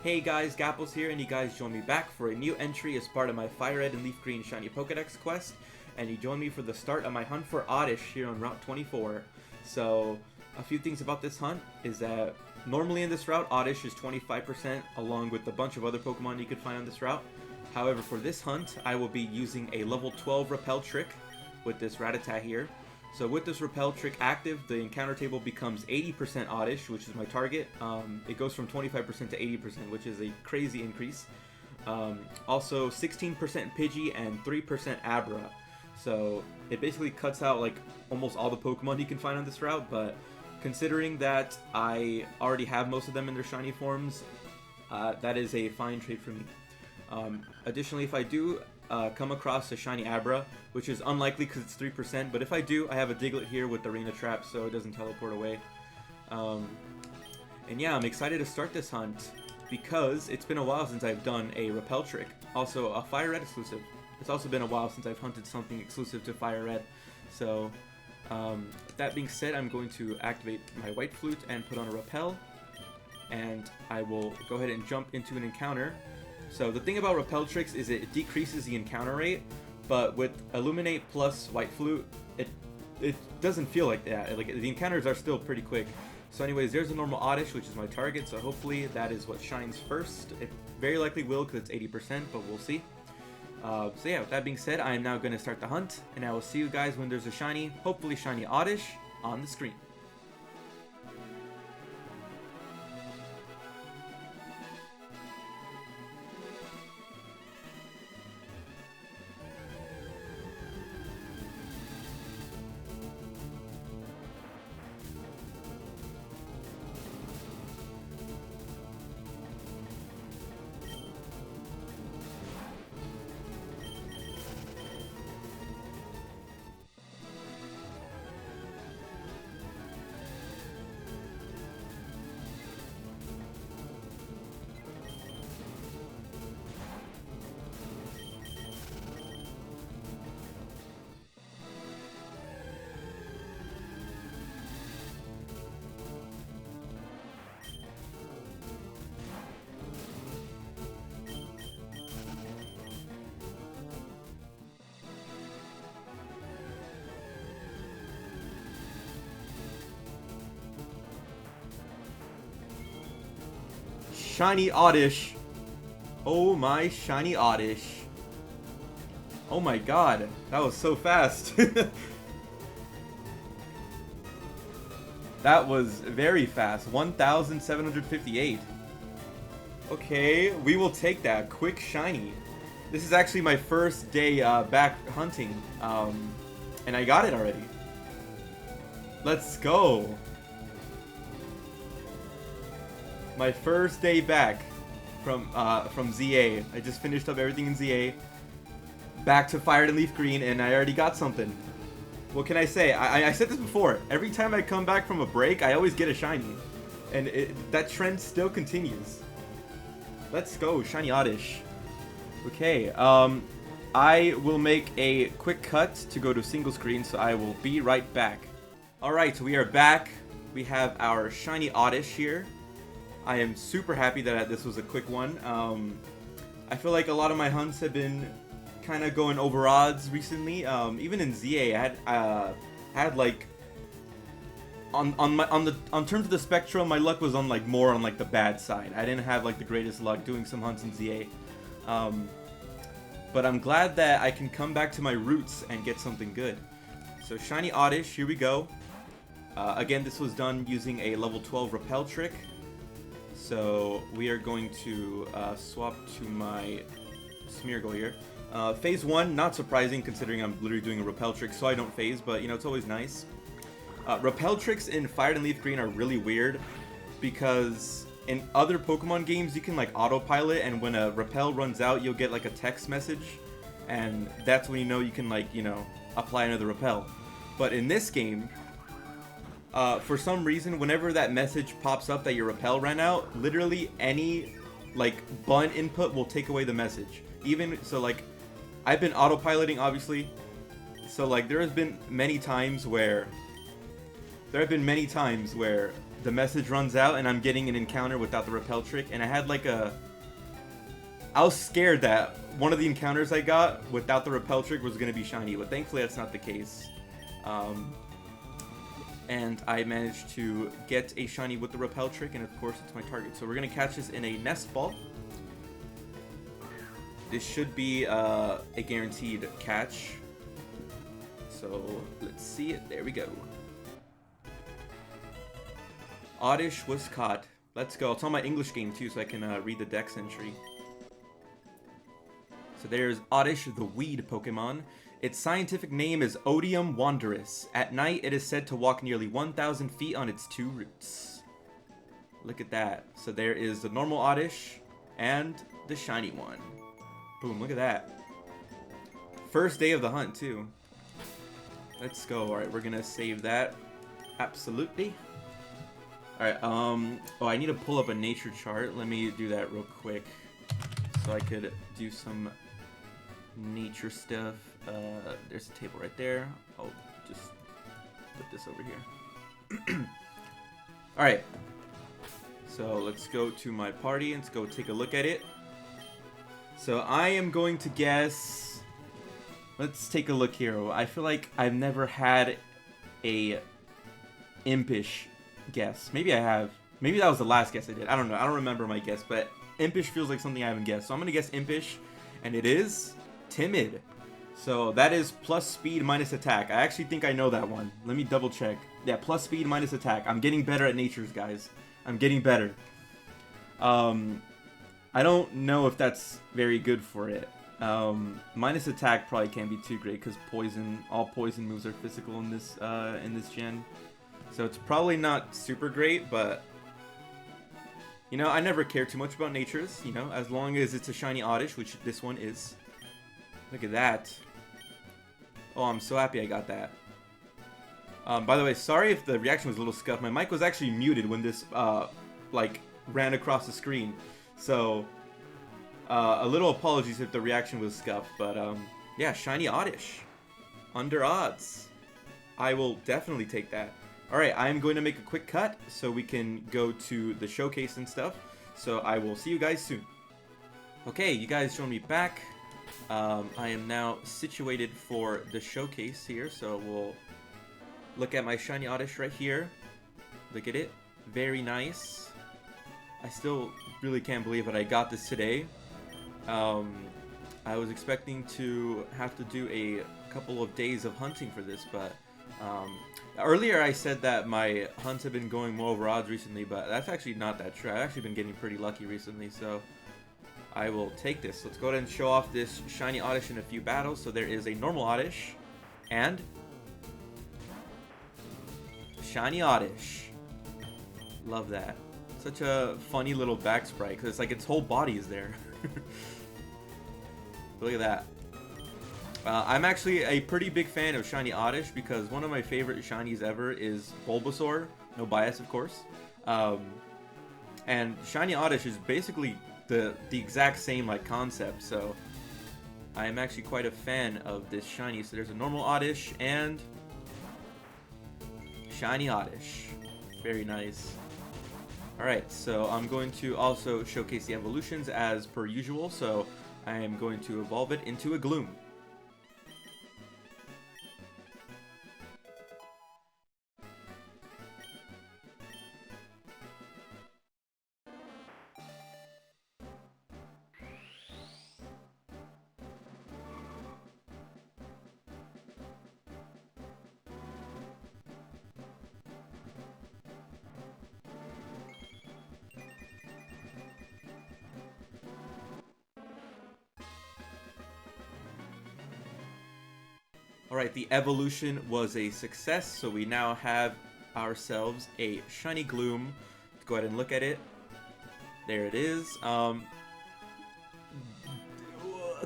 Hey guys, Gapples here, and you guys join me back for a new entry as part of my FireRed and Leaf Green Shiny Pokedex quest, and you join me for the start of my hunt for Oddish here on Route 24. So, a few things about this hunt is that normally in this route, Oddish is 25% along with a bunch of other Pokemon you could find on this route. However, for this hunt, I will be using a level 12 repel trick with this Rattata here. So with this repel trick active, the encounter table becomes 80% Oddish, which is my target. It goes from 25% to 80%, which is a crazy increase. Also 16% Pidgey and 3% Abra. So it basically cuts out like almost all the Pokemon you can find on this route, but considering that I already have most of them in their shiny forms, that is a fine trade for me. Additionally, if I do come across a shiny Abra, which is unlikely because it's 3%, but if I do, I have a Diglett here with the Arena Trap, so it doesn't teleport away. And yeah, I'm excited to start this hunt because it's been a while since I've done a repel trick. Also, a FireRed exclusive. It's also been a while since I've hunted something exclusive to FireRed. So, that being said, I'm going to activate my White Flute and put on a repel, and I will go ahead and jump into an encounter. So the thing about repel tricks is it decreases the encounter rate, but with Illuminate plus White Flute, it doesn't feel like that. Like, the encounters are still pretty quick. So anyways, there's a normal Oddish, which is my target, so hopefully that is what shines first. It very likely will because it's 80%, but we'll see. So yeah, with that being said, I am now going to start the hunt, and I will see you guys when there's a shiny, hopefully shiny Oddish, on the screen. Shiny Oddish. Oh my shiny Oddish. Oh my god, that was so fast. That was very fast. 1,758. Okay, we will take that. Quick shiny. This is actually my first day back hunting, and I got it already. Let's go. My first day back from ZA. I just finished up everything in ZA. Back to Fire and Leaf Green, and I already got something. What can I say? I said this before. Every time I come back from a break, I always get a shiny. And that trend still continues. Let's go, shiny Oddish. Okay, I will make a quick cut to go to single screen, so I will be right back. Alright, we are back. We have our shiny Oddish here. I am super happy that this was a quick one. I feel like a lot of my hunts have been kind of going over odds recently. Even in ZA, I had like on terms of the spectrum, my luck was on like more on like the bad side. I didn't have like the greatest luck doing some hunts in ZA. But I'm glad that I can come back to my roots and get something good. So shiny Oddish, here we go. Again, this was done using a level 12 repel trick. So we are going to swap to my Smeargle here. Phase 1, not surprising considering I'm literally doing a repel trick, so I don't phase, but you know, it's always nice. Repel tricks in Fire and Leaf Green are really weird because in other Pokemon games you can like autopilot, and when a repel runs out you'll get like a text message, and that's when you know you can like, you know, apply another repel. But in this game, for some reason, whenever that message pops up that your repel ran out, literally any like button input will take away the message. Even so, like, I've been autopiloting obviously, so like there have been many times where the message runs out and I'm getting an encounter without the repel trick, and I had like I was scared that one of the encounters I got without the repel trick was going to be shiny, but thankfully that's not the case. And I managed to get a shiny with the repel trick, and of course it's my target. So we're going to catch this in a nest ball. This should be a guaranteed catch. So let's see it. There we go. Oddish was caught. Let's go. It's on my English game too, so I can read the dex entry. So there's Oddish, the weed Pokemon. Its scientific name is Odium wanderus. At night, it is said to walk nearly 1,000 feet on its 2 roots. Look at that. So there is the normal Oddish and the shiny one. Boom, look at that. First day of the hunt too. Let's go. Alright, we're gonna save that. Absolutely. Alright, oh, I need to pull up a nature chart. Let me do that real quick so I could do some nature stuff. There's a table right there. I'll just put this over here. Alright. So let's go to my party and let's go take a look at it. So I am going to guess... Let's take a look here. I feel like I've never had a impish guess. Maybe I have. Maybe that was the last guess I did. I don't know. I don't remember my guess, but impish feels like something I haven't guessed. So I'm going to guess impish, and it is timid. So that is plus speed minus attack. I actually think I know that one. Let me double check. Yeah, plus speed minus attack. I'm getting better at natures, guys. I'm getting better. I don't know if that's very good for it. Minus attack probably can't be too great because all poison moves are physical in this gen. So it's probably not super great, but you know, I never care too much about natures, you know, as long as it's a shiny Oddish, which this one is. Look at that. Oh, I'm so happy I got that. By the way, sorry if the reaction was a little scuffed. My mic was actually muted when this like ran across the screen. So a little apologies if the reaction was scuffed, but yeah, shiny Oddish. Under odds. I will definitely take that. Alright, I'm going to make a quick cut so we can go to the showcase and stuff. So I will see you guys soon. Okay, you guys join me back. I am now situated for the showcase here, so we'll look at my shiny Oddish right here. Look at it. Very nice. I still really can't believe that I got this today. I was expecting to have to do a couple of days of hunting for this, but earlier I said that my hunts have been going more over odds recently, but that's actually not that true. I've actually been getting pretty lucky recently, so I will take this. Let's go ahead and show off this shiny Oddish in a few battles. So there is a normal Oddish and shiny Oddish. Love that. Such a funny little back sprite because it's like its whole body is there. Look at that. I'm actually a pretty big fan of shiny Oddish because one of my favorite shinies ever is Bulbasaur. No bias, of course. And shiny Oddish is basically the exact same like concept, so I am actually quite a fan of this shiny. So there's a normal Oddish and shiny Oddish. Very nice. Alright, so I'm going to also showcase the evolutions as per usual, so I am going to evolve it into a Gloom. Alright, the evolution was a success, so we now have ourselves a shiny Gloom. Let's go ahead and look at it. There it is.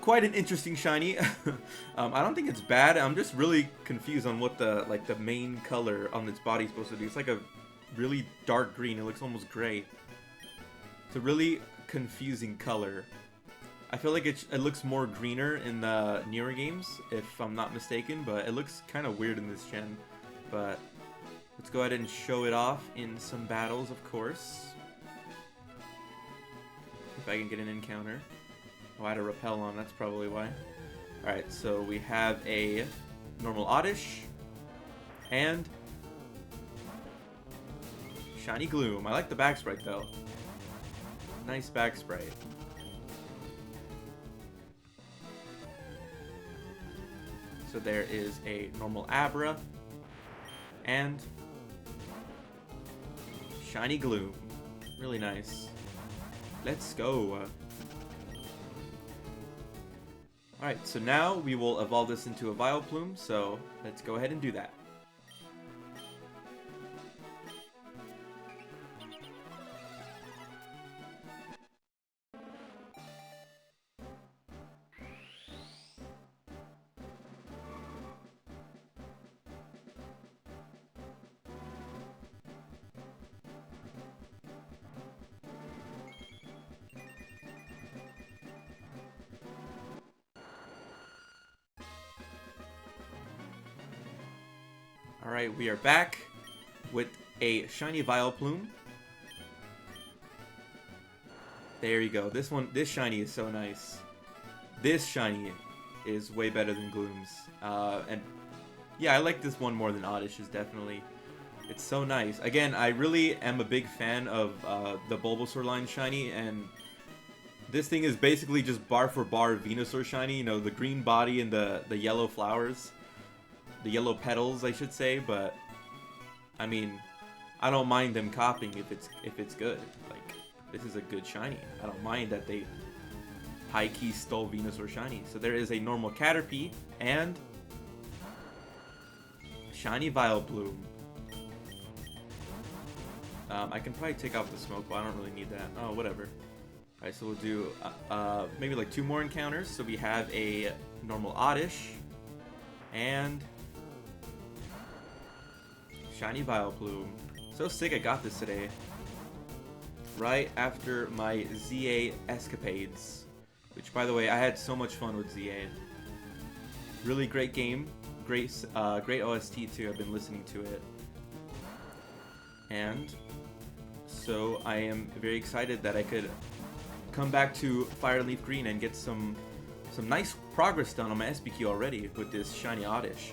Quite an interesting shiny. I don't think it's bad. I'm just really confused on what the main color on its body is supposed to be. It's like a really dark green. It looks almost gray. It's a really confusing color. I feel like it looks more greener in the newer games, if I'm not mistaken, but it looks kind of weird in this gen. But Let's go ahead and show it off in some battles, of course. If I can get an encounter. Oh, I had a repel on, that's probably why. Alright, so we have a normal Oddish and Shiny Gloom. I like the back sprite though. Nice back sprite. So there is a normal Abra and Shiny Gloom. Really nice. Let's go. Alright, so now we will evolve this into a Vileplume, so let's go ahead and do that. Alright, we are back with a shiny Vileplume. There you go. This shiny is so nice. This shiny is way better than Gloom's. And yeah, I like this one more than Oddish's, definitely. It's so nice. Again, I really am a big fan of the Bulbasaur line shiny, and this thing is basically just bar for bar Venusaur shiny. You know, the green body and the yellow flowers. The yellow petals, I should say, but I mean, I don't mind them copying if it's good. Like, this is a good shiny. I don't mind that they high-key stole Venusaur shiny. So there is a normal Caterpie and shiny Vileplume. I can probably take off the smoke, but I don't really need that. Oh, whatever. Alright, so we'll do maybe like 2 more encounters. So we have a normal Oddish and shiny Vileplume. So sick I got this today. Right after my ZA escapades. Which, by the way, I had so much fun with ZA. Really great game. Great OST too. I've been listening to it. And so I am very excited that I could come back to Fire and Leaf Green and get some nice progress done on my SPQ already with this shiny Oddish.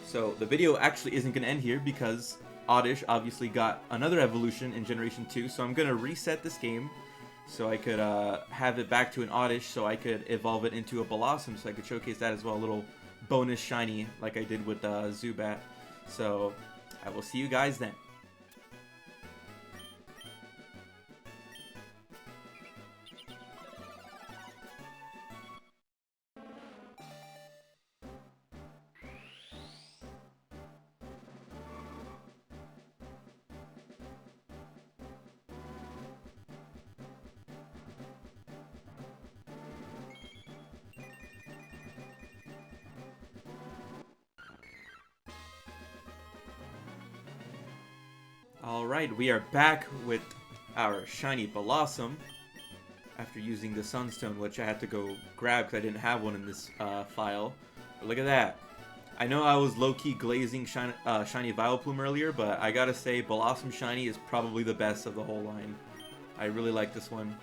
So the video actually isn't going to end here because Oddish obviously got another evolution in Generation 2. So I'm going to reset this game so I could have it back to an Oddish, so I could evolve it into a Blossom, so I could showcase that as well. A little bonus shiny like I did with Zubat. So I will see you guys then. Alright, we are back with our shiny Blossom after using the Sunstone, which I had to go grab because I didn't have one in this file. But look at that. I know I was low-key glazing shiny Vileplume earlier, but I gotta say Blossom Shiny is probably the best of the whole line. I really like this one.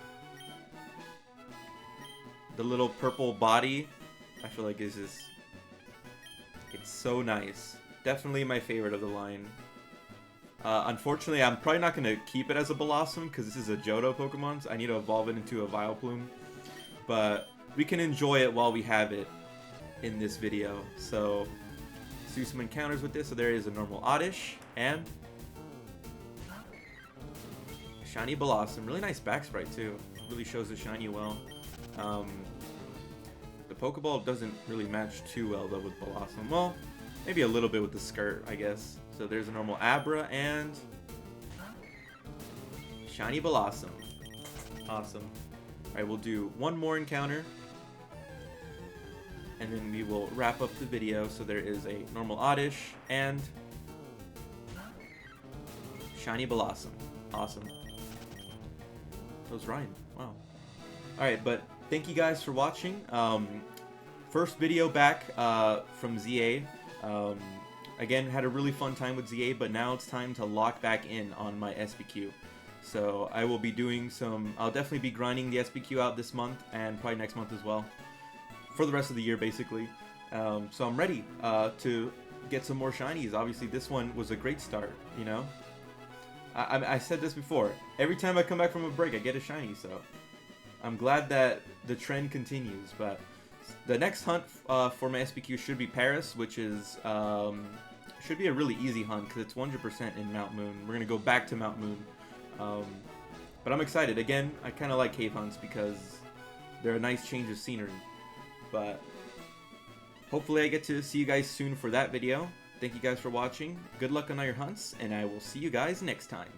The little purple body, I feel like is just... it's so nice. Definitely my favorite of the line. Unfortunately, I'm probably not going to keep it as a Blossom because this is a Johto Pokemon, so I need to evolve it into a Vileplume. But we can enjoy it while we have it in this video. So, let's do some encounters with this. So there is a normal Oddish and shiny Blossom. Really nice back sprite too. Really shows the shiny well. The Pokeball doesn't really match too well though with Blossom. Well, maybe a little bit with the skirt, I guess. So there's a normal Abra and shiny Blossom. Awesome. Alright, we'll do one more encounter. And then we will wrap up the video. So there is a normal Oddish and shiny Blossom. Awesome. Those rhyme. Wow. Alright, but thank you guys for watching. First video back from ZA. Again, had a really fun time with ZA, but now it's time to lock back in on my SPQ. So I will be doing I'll definitely be grinding the SPQ out this month and probably next month as well. For the rest of the year, basically. So I'm ready to get some more shinies. Obviously, this one was a great start, you know? I said this before. Every time I come back from a break, I get a shiny, so I'm glad that the trend continues. But the next hunt for my SPQ should be Paris, which is should be a really easy hunt because it's 100% in Mount Moon. We're gonna go back to Mount Moon, but I'm excited. Again, I kind of like cave hunts because they're a nice change of scenery. But hopefully I get to see you guys soon for that video. Thank you guys for watching. Good luck on all your hunts, and I will see you guys next time.